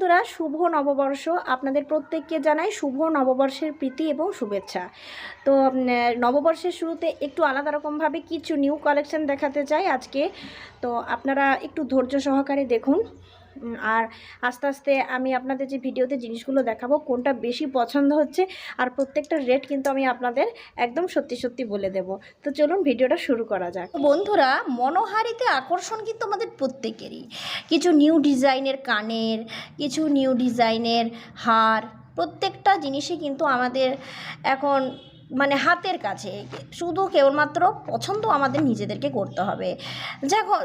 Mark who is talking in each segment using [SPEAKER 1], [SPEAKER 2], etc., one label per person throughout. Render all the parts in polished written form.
[SPEAKER 1] বন্ধুরা, শুভ নববর্ষ। আপনাদের প্রত্যেককে জানাই শুভ নববর্ষের প্রীতি এবং শুভেচ্ছা। তো নববর্ষের শুরুতে একটু আলাদা রকমভাবে কিছু নিউ কালেকশন দেখাতে চাই আজকে। তো আপনারা একটু ধৈর্য সহকারে দেখুন, আর আস্তে আস্তে আমি আপনাদের যে ভিডিওতে জিনিসগুলো দেখাবো কোনটা বেশি পছন্দ হচ্ছে আর প্রত্যেকটা রেট কিন্তু আমি আপনাদের একদম সত্যি সত্যি বলে দেব। তো চলুন ভিডিওটা শুরু করা যাক। বন্ধুরা, মনোহারিতে আকর্ষণ কিন্তু আমাদের প্রত্যেকেরই। কিছু নিউ ডিজাইনের কানের, কিছু নিউ ডিজাইনের হার, প্রত্যেকটা জিনিসই কিন্তু আমাদের এখন মানে হাতের কাছে। শুধু কেবলমাত্র পছন্দ আমাদের নিজেদেরকে করতে হবে। দেখো,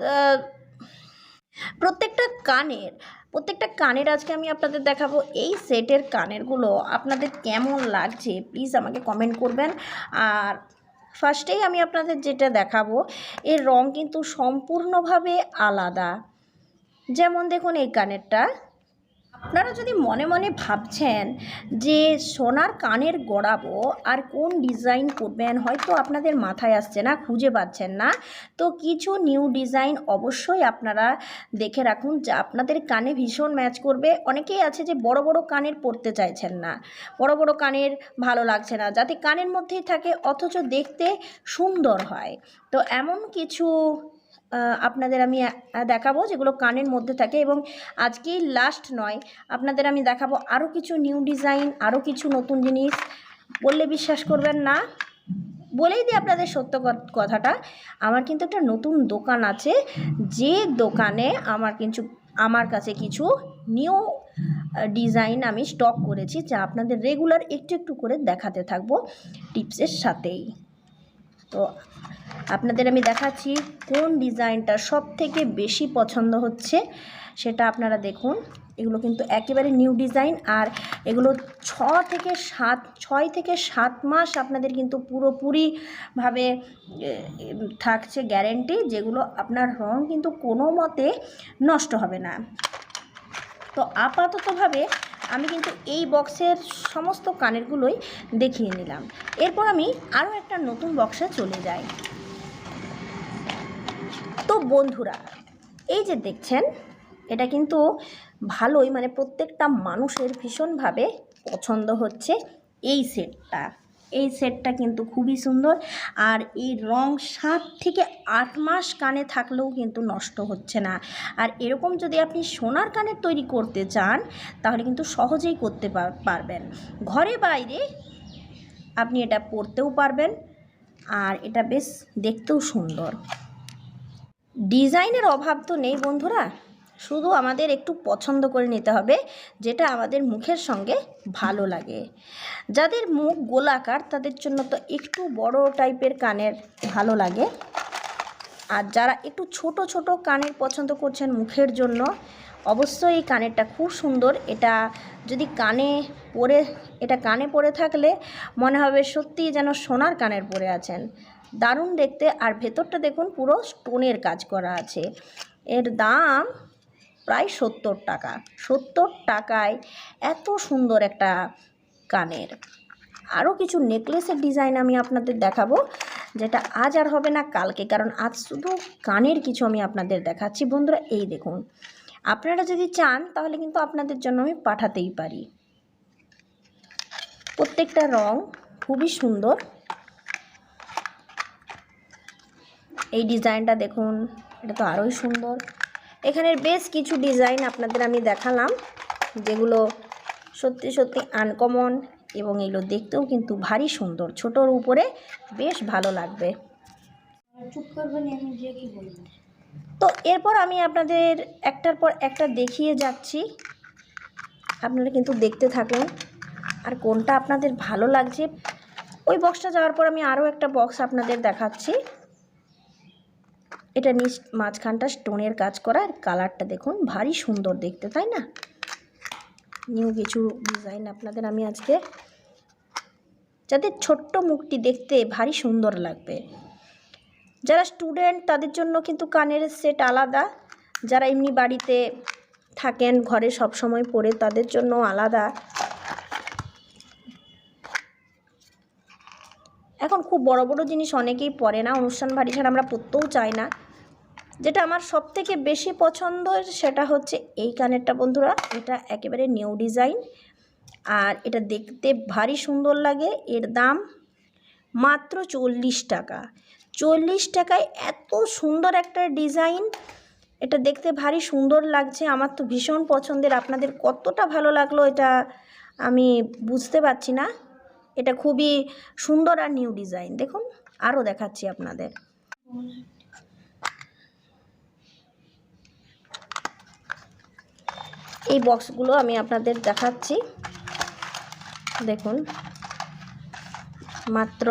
[SPEAKER 1] প্রত্যেকটা কানের আজকে আমি আপনাদের দেখাবো। এই সেটের কানেরগুলো আপনাদের কেমন লাগছে প্লিজ আমাকে কমেন্ট করবেন। আর ফার্স্টেই আমি আপনাদের যেটা দেখাবো, এর রং কিন্তু সম্পূর্ণভাবে আলাদা। যেমন দেখুন এই কানেরটা, আপনারা যদি মনে মনে ভাবছেন যে সোনার কানের গড়াবো আর কোন ডিজাইন করবেন, হয়তো আপনাদের মাথায় আসছে না, খুঁজে পাচ্ছেন না, তো কিছু নিউ ডিজাইন অবশ্যই আপনারা দেখে রাখুন যা আপনাদের কানে ভীষণ ম্যাচ করবে। অনেকেই আছে যে বড় বড় কানের পরতে চাইছেন না, বড় বড় কানের ভালো লাগছে না, যাতে কানের মধ্যেই থাকে অথচ দেখতে সুন্দর হয়। তো এমন কিছু আপনাদের আমি দেখাবো যেগুলো কানের মধ্যে থাকে। এবং আজকেই লাস্ট নয়, আপনাদের আমি দেখাবো আরও কিছু নিউ ডিজাইন, আরও কিছু নতুন জিনিস। বললে বিশ্বাস করবেন না, বলেই দিই আপনাদের সত্য কথাটা। আমার কিন্তু একটা নতুন দোকান আছে, যে দোকানে আমার কাছে কিছু নিউ ডিজাইন আমি স্টক করেছি, যা আপনাদের রেগুলার একটু একটু করে দেখাতে থাকবো টিপসের সাথেই। তো আপনাদের আমি দেখাচ্ছি কোন ডিজাইনটা সব থেকে বেশি পছন্দ হচ্ছে, সেটা আপনারা দেখুন। এগুলো কিন্তু একেবারে নিউ ডিজাইন, আর এগুলো 6 থেকে 7 মাস আপনাদের কিন্তু পুরোপুরিভাবে থাকছে গ্যারেন্টি, যেগুলো আপনার রং কিন্তু কোনো মতে নষ্ট হবে না। তো আপাততভাবে আমি কিন্তু এই বক্সের সমস্ত কানেরগুলোই দেখিয়ে নিলাম। এরপর আমি আরও একটা নতুন বক্সে চলে যাই। তো বন্ধুরা, এই যে দেখছেন, এটা কিন্তু ভালোই, মানে প্রত্যেকটা মানুষের ভীষণভাবে পছন্দ হচ্ছে এই সেটটা কিন্তু খুবই সুন্দর। আর এই রং 7 থেকে 8 মাস কানে থাকলেও কিন্তু নষ্ট হচ্ছে না। আর এরকম যদি আপনি সোনার কানের তৈরি করতে চান, তাহলে কিন্তু সহজেই করতে পারবেন। ঘরে বাইরে আপনি এটা পরতেও পারবেন, আর এটা বেশ দেখতেও সুন্দর। ডিজাইনের অভাব তো নেই বন্ধুরা, শুধু আমাদের একটু পছন্দ করে নিতে হবে যেটা আমাদের মুখের সঙ্গে ভালো লাগে। যাদের মুখ গোলাকার তাদের জন্য তো একটু বড় টাইপের কানের ভালো লাগে, আর যারা একটু ছোট ছোট কানের পছন্দ করছেন মুখের জন্য, অবশ্যই এই কানেরটা খুব সুন্দর। এটা যদি কানে পরে থাকলে মনে হবে সত্যি যেন সোনার কানের পরে আছেন, দারুণ দেখতে। আর ভেতরটা দেখুন, পুরো স্টোনের কাজ করা আছে। এর দাম প্রায় 70 টাকা। 70 টাকায় এত সুন্দর একটা কানের। আরও কিছু নেকলেসের ডিজাইন আমি আপনাদের দেখাবো, যেটা আজ আর হবে না কালকে, কারণ আজ শুধু কানের কিছু আমি আপনাদের দেখাচ্ছি। বন্ধুরা এই দেখুন, আপনারা যদি চান তাহলে কিন্তু আপনাদের জন্য আমি পাঠাতেই পারি। প্রত্যেকটা রং খুবই সুন্দর। এই ডিজাইনটা দেখুন, এটা তো আরোই সুন্দর। এখানের বেশ কিছু ডিজাইন আপনাদের আমি দেখালাম, যেগুলো সত্যি সত্যি আনকমন, এবং এগুলো দেখতেও কিন্তু ভারী সুন্দর। ছোটোর উপরে বেশ ভালো লাগবে। চুপ করবেন, আমি যে কি বলব। তো এরপর আমি আপনাদের একটার পর একটা দেখিয়ে যাচ্ছি, আপনারা কিন্তু দেখতে থাকুন। আর কোনটা আপনাদের ভালো লাগছে, ওই বক্সটা যাওয়ার পর আমি আরও একটা বক্স আপনাদের দেখাচ্ছি। এটা মাঝখানটা স্টোনের কাজ করা, আর কালারটা দেখুন ভারী সুন্দর দেখতে, তাই না? নিউ কিছু ডিজাইন আপনাদের আমি আজকে, যাদের ছোট্ট মুখটি দেখতে ভারী সুন্দর লাগবে। যারা স্টুডেন্ট তাদের জন্য কিন্তু কানের সেট আলাদা, যারা এমনি বাড়িতে থাকেন ঘরে সব সময় পরে তাদের জন্য আলাদা। এখন খুব বড় বড় জিনিস অনেকেই পরে না, অনুষ্ঠান বাড়ি ছাড়া আমরা পরতেও চাই না, যেটা আমার সবথেকে বেশি পছন্দের সেটা হচ্ছে এই কানেরটা বন্ধুরা। এটা একেবারে নিউ ডিজাইন, আর এটা দেখতে ভারী সুন্দর লাগে। এর দাম মাত্র 40 টাকা। 40 টাকায় এত সুন্দর একটা ডিজাইন, এটা দেখতে ভারী সুন্দর লাগছে। আমার তো ভীষণ পছন্দের। আপনাদের কতটা ভালো লাগলো এটা আমি বুঝতে পারছি না। এটা খুবই সুন্দর আর নিউ ডিজাইন। দেখুন আরও দেখাচ্ছি আপনাদের। এই বক্সগুলো আমি আপনাদের দেখাচ্ছি। দেখুন মাত্র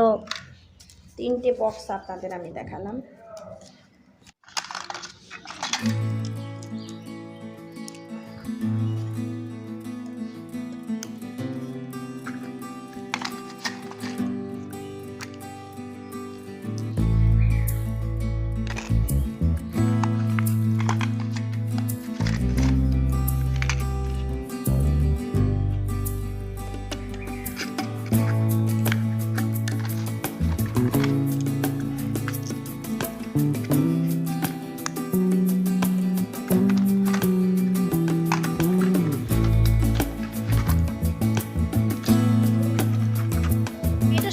[SPEAKER 1] 3টে বক্স আপনাদের আমি দেখালাম।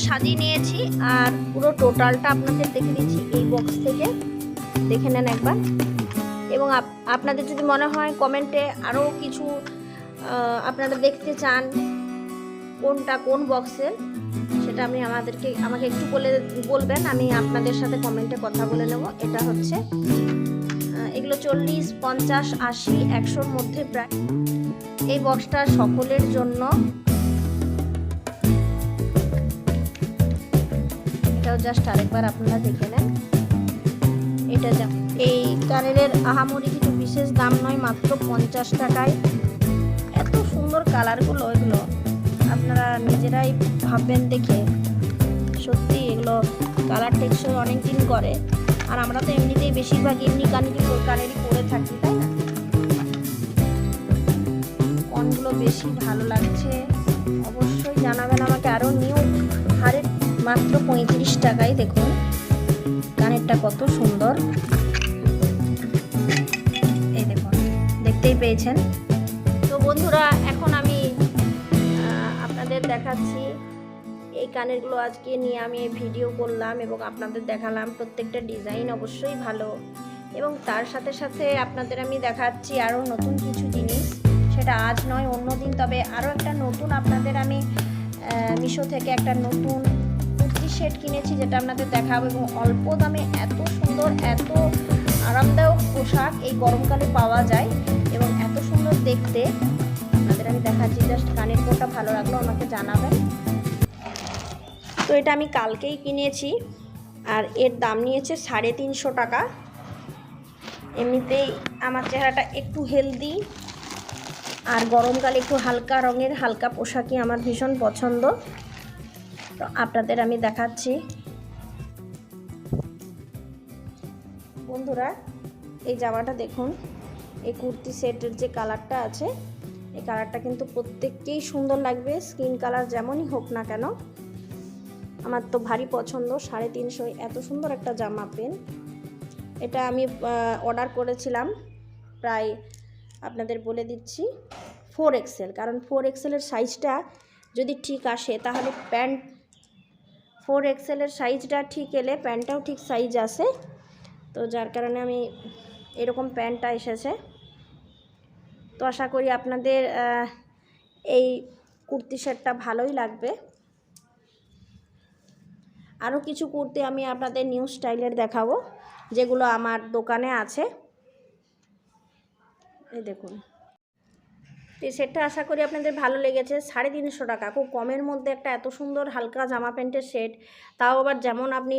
[SPEAKER 1] সাজিয়ে নিয়েছি আর পুরো টোটালটা আপনাদের দেখে দিচ্ছি এই বক্স থেকে, দেখে নেন একবার। এবং আপনাদের যদি মনে হয় কমেন্টে আরও কিছু আপনারা দেখতে চান কোনটা কোন বক্সের, সেটা আমাকে একটু বলবেন, আমি আপনাদের সাথে কমেন্টে কথা বলে নেব। এটা হচ্ছে এগুলো 40, 50, 80, 100-র মধ্যে প্রায়। এই বক্সটা সকলের জন্য। এটাও জাস্ট আরেকবার আপনারা দেখে নেন। এটা এই কানেরের আহামরি কিছু বিশেষ দাম নয়, মাত্র 50 টাকায়। এত সুন্দর কালারগুলো, এগুলো আপনারা নিজেরাই ভাববেন দেখে। সত্যি এগুলো কালার টেকসই অনেক দিন করে, আর আমরা তো এমনিতেই বেশিরভাগ এমনি কানেরই পরে থাকি, তাই না? কোনগুলো বেশি ভালো লাগছে অবশ্যই জানাবেন আমাকে। আরও নিউ হারের মাত্র 35 টাকায়। দেখুন কানেরটা কত সুন্দর, এই দেখুন, দেখতেই পেয়েছেন। তো বন্ধুরা এখন আমি আপনাদের দেখাচ্ছি এই কানেরগুলো। আজকে নিয়ে আমি ভিডিও করলাম এবং আপনাদের দেখালাম। প্রত্যেকটা ডিজাইন অবশ্যই ভালো, এবং তার সাথে সাথে আপনাদের আমি দেখাচ্ছি আরও নতুন কিছু জিনিস। সেটা আজ নয়, অন্য দিন। তবে আরও একটা নতুন আপনাদের আমি মিশো থেকে একটা নতুন কুর্তি সেট কিনেছি, যেটা আপনাদের দেখাবো। এবং অল্প দামে এত সুন্দর, এত আরামদায়ক পোশাক এই গরমকালে পাওয়া যায় এবং এত সুন্দর দেখতে আপনাদের আমি দেখাচ্ছি। জাস্ট কানের কোনটা ভালো লাগলো আমাকে জানাবেন। তো এটা আমি কালকেই কিনেছি, আর এর দাম নিয়েছে 350 টাকা। এমনিতেই আমার চেহারাটা একটু হেলদি, আর গরমকালে একটু হালকা রঙের হালকা পোশাকই আমার ভীষণ পছন্দ। তো আপনাদের আমি দেখাচ্ছি বন্ধুরা। এই জামাটা দেখুন, এই কুর্তি সেটের যে কালারটা আছে, এই কালারটা কিন্তু প্রত্যেককেই সুন্দর লাগবে, স্কিন কালার যেমনই হোক না কেন। আমার তো ভারী পছন্দ। 350 এত সুন্দর একটা জামা প্যান্ট। এটা আমি অর্ডার করেছিলাম প্রায়, আপনাদের বলে দিচ্ছি, 4XL। কারণ 4XL-এর সাইজটা যদি ঠিক আসে তাহলে প্যান্ট, 4XL-এর সাইজটা ঠিক এলে প্যান্টটাও ঠিক সাইজ আসে। তো যার কারণে আমি এরকম প্যান্টটা এসেছে। তো আশা করি আপনাদের এই কুর্তি সেটটা ভালোই লাগবে। আরও কিছু কুর্তি আমি আপনাদের নিউ স্টাইলের দেখাবো, যেগুলো আমার দোকানে আছে। এই দেখুন, এই সেটটা আশা করি আপনাদের ভালো লেগেছে। 350 টাকা, খুব কমের মধ্যে একটা এত সুন্দর হালকা জামা প্যান্টের সেট। তাও আবার যেমন আপনি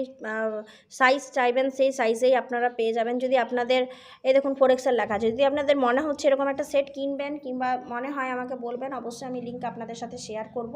[SPEAKER 1] সাইজ চাইবেন সেই সাইজেই আপনারা পেয়ে যাবেন। যদি আপনাদের, এই দেখুন 4XL লেখা আছে, যদি আপনাদের মনে হচ্ছে এরকম একটা সেট কিনবেন কিংবা মনে হয় আমাকে বলবেন, অবশ্যই আমি লিঙ্ক আপনাদের সাথে শেয়ার করব।